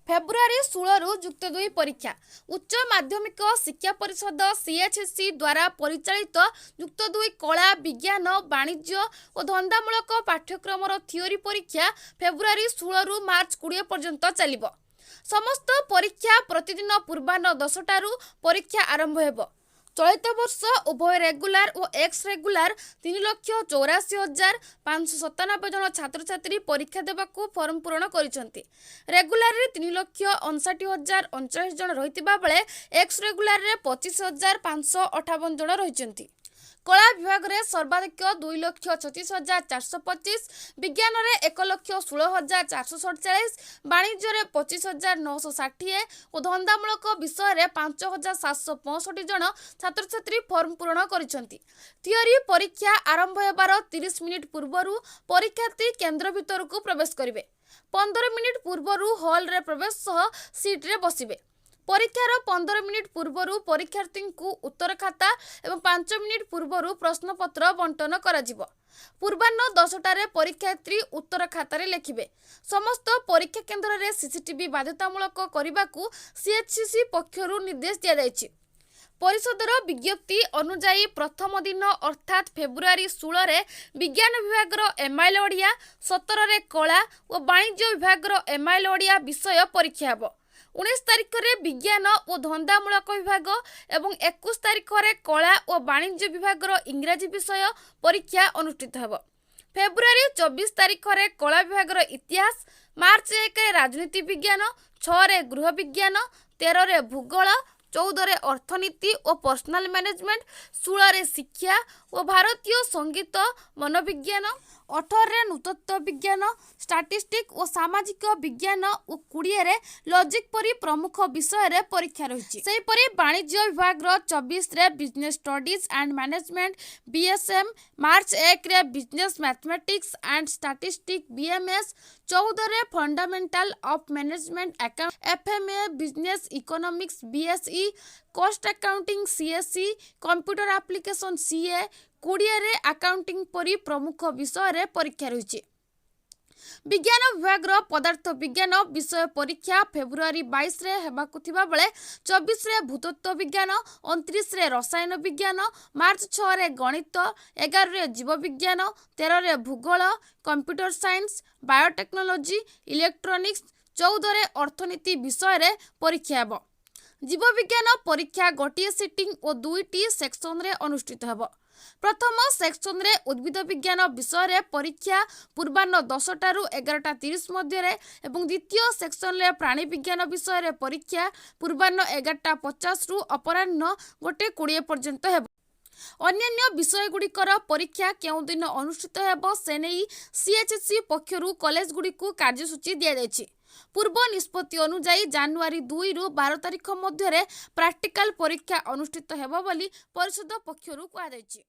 February 16 रु जुक्त 2 परीक्षा उच्च माध्यमिक शिक्षा परिषद सीएचसी द्वारा परिचालित जुक्त 2 कला विज्ञान वाणिज्य और धंदामूलक पाठ्यक्रम थियोरी परीक्षा फेब्रुआरी 16 रु मार्च 20 पर्यंत चलिब। समस्त परीक्षा प्रतिदिन पूर्वाह्न 10 टारू परीक्षा आरंभ हेब। चलित वर्ष उभय रेगुलार और एक्स रेगुलार 3,84,597 जन छात्र छात्री परीक्षा देवाकू फॉर्म पूरण करिसेंती। रेगुलार रे 3,59,039 जन रहितिबा बेले एक्स रेगुलार रे 25,558 जन रहिसेंती। कला विभाग में सर्वाधिक 2,36,425, विज्ञान में 1,16,447, वाणिज्य में 25,960 और धंदामूलक विषय में 5,765 जन छात्र छात्री फॉर्म पूरण करिसेंती। थियोरी परीक्षा आरंभ होबार 30 मिनिट पूर्व परीक्षार्थी केन्द्र भीतर को प्रवेश करेंगे। 15 मिनिट पूर्व हॉल रे प्रवेश सह सीट रे बसिबे। परीक्षार 15 मिनिट पूर्व परीक्षार्थी को उत्तर खाता और 5 मिनिट पूर्व प्रश्नपत्र बंटन करा। पूर्वाह्न 10 टारे परीक्षार्थी उत्तर खातार लिखिबे। समस्त परीक्षा केन्द्र में सीसीटीवी बाध्यतामूलक करने को सीएचसी पक्षरु निर्देश दिया जायछि। परिषदर विज्ञप्ति अनुसार प्रथम दिन अर्थात फेब्रुआरी 16 रे विज्ञान विभाग एमआईएल ओडिया, 17 रे कला और वाणिज्य विभाग एमआईएल ओडिया विषय परीक्षा हेब। 19 तारिख में विज्ञान और धंदामूलक विभाग और 21 तारिख में कला और वाणिज्य विभाग इंग्राजी विषय परीक्षा अनुष्ठित हेब। फेब्रुआरी 24 तारिख में कला विभाग इतिहास, मार्च 1 राजनीति विज्ञान, 6 रे गृह विज्ञान, 13 रे भूगोल, 14 रे अर्थनीति और पर्सनल मैनेजमेंट, 16 रे शिक्षा और भारतीय संगीत मनोविज्ञान, 18 रे नृतत्व विज्ञान, स्टैटिस्टिक और सामाजिक विज्ञान और 20 रे लॉजिक परी प्रमुख विषय रे परीक्षा रही। से परी वाणिज्य विभाग 24 रे business studies and management BSM, March 1 रे business mathematics and statistic BMS, 14 रे fundamental of management account FMA, business economics BSE, cost accounting CSE, computer application CA, 20 रे अकाउंटिंग परी प्रमुख विषय रे परीक्षा रही। विज्ञान विभाग पदार्थ विज्ञान विषय परीक्षा फेब्रुआरी 22 रे हेबाकु थिबा बेले 24 रे भूतत्व विज्ञान, 29 रे रसायन विज्ञान, मार्च 6 रे गणित, 11 रे जीव विज्ञान, 13 रे भूगोल, कंप्यूटर साइंस, बायोटेक्नोलॉजी, इलेक्ट्रॉनिक्स, 14 रे अर्थनीति विषय रे परीक्षा हेब। जीव विज्ञान परीक्षा गोटे सिटिंग और 2टी सेक्शन रे अनुष्ठित हेब। प्रथम सेक्शन रे उद्भिद विज्ञान विषय रे परीक्षा पूर्वाह्न 10 टारू 11:30 मध्य एवं द्वितीय सेक्शन रे प्राणी विज्ञान विषय रे परीक्षा पूर्वाह्न 11:50 रु अपराह्न 1:20 पर्यंत हेब। अन्य विषय गुड़िकर परीक्षा केउं दिन अनुष्ठित हेब से नहीं सीएचसी पक्षरु कॉलेज गुड़िकु कार्यसूची दिया जायछि। पूर्व निष्पत्ति अनुसार जनवरी 2 रु 12 तारिख मध्य प्रैक्टिकल परीक्षा अनुष्ठित हेब बोली परिषद पक्षरु कहा जायछि।